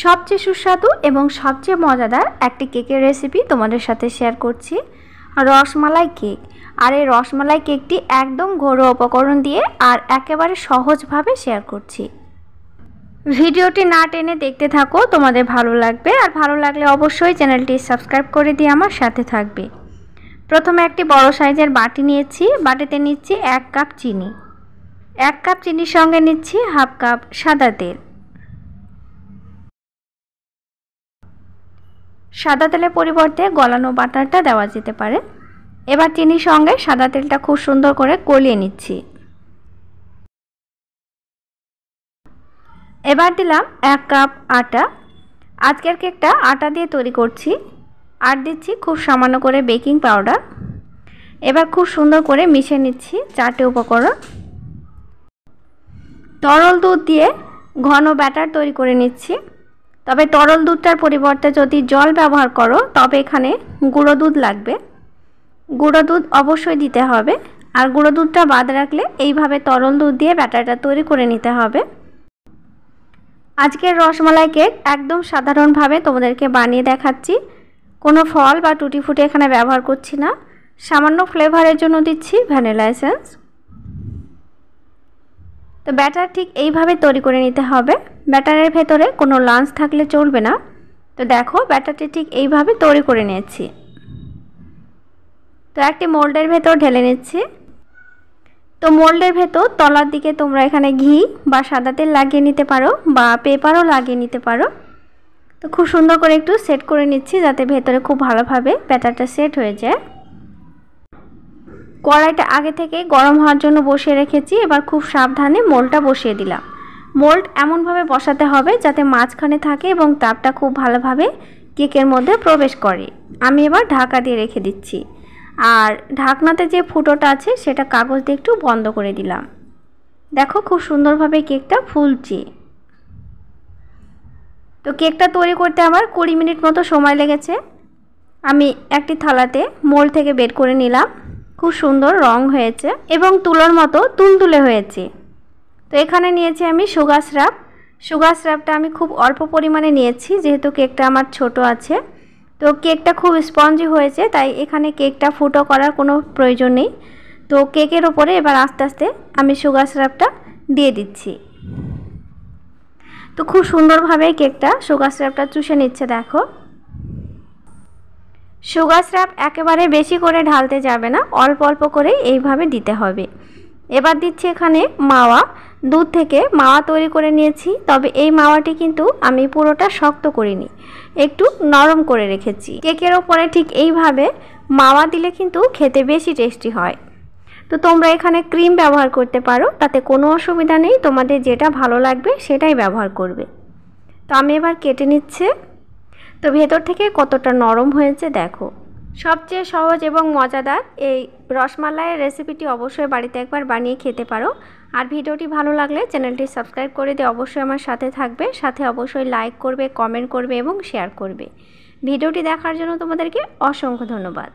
সবচেয়ে সুস্বাদু এবং সবচেয়ে মজাদার একটি কেকের রেসিপি তোমাদের সাথে শেয়ার করছি, রসমালাই কেক। আর এই রসমালাই কেকটি একদম ঘরোয়া উপকরণ দিয়ে আর একেবারে সহজভাবে শেয়ার করছি। ভিডিওটি না টেনে দেখতে থাকো, তোমাদের ভালো লাগবে। আর ভালো লাগলে অবশ্যই চ্যানেলটি সাবস্ক্রাইব করে দিয়ে আমার সাথে থাকবে। প্রথমে একটি বড় সাইজের বাটি নিয়েছি। বাটিতে নিচ্ছি 1 কাপ চিনি। 1 কাপ চিনির সঙ্গে নিচ্ছি হাফ কাপ সাদা তেল। সাদা তেলের পরিবর্তে গলানো বাটারটা দেওয়া যেতে পারে। এবার চিনির সঙ্গে সাদা তেলটা খুব সুন্দর করে গলিয়ে নিচ্ছি। এবার দিলাম 1 কাপ আটা। আজকের কেকটা আটা দিয়ে তৈরি করছি। আর দিচ্ছি খুব সামান্য করে বেকিং পাউডার। এবার খুব সুন্দর করে মিশিয়ে নিচ্ছি 4টে উপকরণ। তরল দুধ দিয়ে ঘন ব্যাটার তৈরি করে নিচ্ছি। তবে তরল দুধটার পরিবর্তে যদি জল ব্যবহার করো তবে এখানে গুঁড়ো দুধ লাগবে। গুঁড়ো দুধ অবশ্যই দিতে হবে। আর গুঁড়ো দুধটা বাদ রাখলে এইভাবে তরল দুধ দিয়ে ব্যাটারটা তৈরি করে নিতে হবে। আজকের রসমালাই কেক একদম সাধারণভাবে তোমাদেরকে বানিয়ে দেখাচ্ছি। কোনো ফল বা টুটি ফুটি এখানে ব্যবহার করছি না। সামান্য ফ্লেভারের জন্য দিচ্ছি ভ্যানিলা এসেন্স। তো ব্যাটার ঠিক এইভাবে তৈরি করে নিতে হবে। ব্যাটারের ভেতরে কোনো লাঞ্চ থাকলে চলবে না। তো দেখো ব্যাটারটি ঠিক এইভাবে তৈরি করে নিয়েছি। তো একটি মোল্ডের ভেতর ঢেলে নিচ্ছি। তো মোল্ডের ভেতর তলার দিকে তোমরা এখানে ঘি বা সাদা তেল লাগিয়ে নিতে পারো বা পেপারও লাগিয়ে নিতে পারো। তো খুব সুন্দর করে একটু সেট করে নিচ্ছি যাতে ভেতরে খুব ভালোভাবে ব্যাটারটা সেট হয়ে যায়। কড়াইটা আগে থেকে গরম হওয়ার জন্য বসিয়ে রেখেছি। এবার খুব সাবধানে মোল্ডটা বসিয়ে দিলাম। মোল্ড এমনভাবে বসাতে হবে যাতে মাঝখানে থাকে এবং তাপটা খুব ভালোভাবে কেকের মধ্যে প্রবেশ করে। আমি এবার ঢাকা দিয়ে রেখে দিচ্ছি। আর ঢাকনাতে যে ফুটোটা আছে সেটা কাগজ দিয়ে একটু বন্ধ করে দিলাম। দেখো খুব সুন্দরভাবে কেকটা ফুলছে। তো কেকটা তৈরি করতে আমার 20 মিনিট মতো সময় লেগেছে। আমি একটি থালাতে মোল্ড থেকে বের করে নিলাম। খুব সুন্দর রং হয়েছে এবং তুলোর মতো তুলতুলে হয়েছে। তো এখানে নিয়েছি আমি সুগার সিরাপ। সুগার সিরাপটা আমি খুব অল্প পরিমাণে নিয়েছি যেহেতু কেকটা আমার ছোট আছে। তো কেকটা খুব স্পঞ্জি হয়েছে তাই এখানে কেকটা ফুটো করার কোনো প্রয়োজন নেই। তো কেকের ওপরে এবার আস্তে আস্তে আমি সুগার সিরাপটা দিয়ে দিচ্ছি। তো খুব সুন্দরভাবে কেকটা সুগার সিরাপটা চুষে নিচ্ছে। দেখো সুগার সিরাপ একেবারে বেশি করে ঢালতে যাবে না, অল্প অল্প করে এইভাবে দিতে হবে। এবার দিচ্ছি এখানে মাওয়া। দুধ থেকে মাওয়া তৈরি করে নিয়েছি। তবে এই মাওয়াটি কিন্তু আমি পুরোটা শক্ত করিনি, একটু নরম করে রেখেছি। কেকের ওপরে ঠিক এইভাবে মাওয়া দিলে কিন্তু খেতে বেশি টেস্টি হয়। তো তোমরা এখানে ক্রিম ব্যবহার করতে পারো, তাতে কোনো অসুবিধা নেই। তোমাদের যেটা ভালো লাগবে সেটাই ব্যবহার করবে। তো আমি এবার কেটে নিচ্ছি। তো ভেতর থেকে কতটা নরম হয়েছে দেখো। সবচেয়ে সহজ এবং মজাদার এই রসমালাইয়ের রেসিপিটি অবশ্যই বাড়িতে একবার বানিয়ে খেতে পারো। আর ভিডিওটি ভালো লাগলে চ্যানেলটি সাবস্ক্রাইব করে দিয়ে অবশ্যই আমার সাথে থাকবে। সাথে অবশ্যই লাইক করবে, কমেন্ট করবে এবং শেয়ার করবে। ভিডিওটি দেখার জন্য তোমাদেরকে অসংখ্য ধন্যবাদ।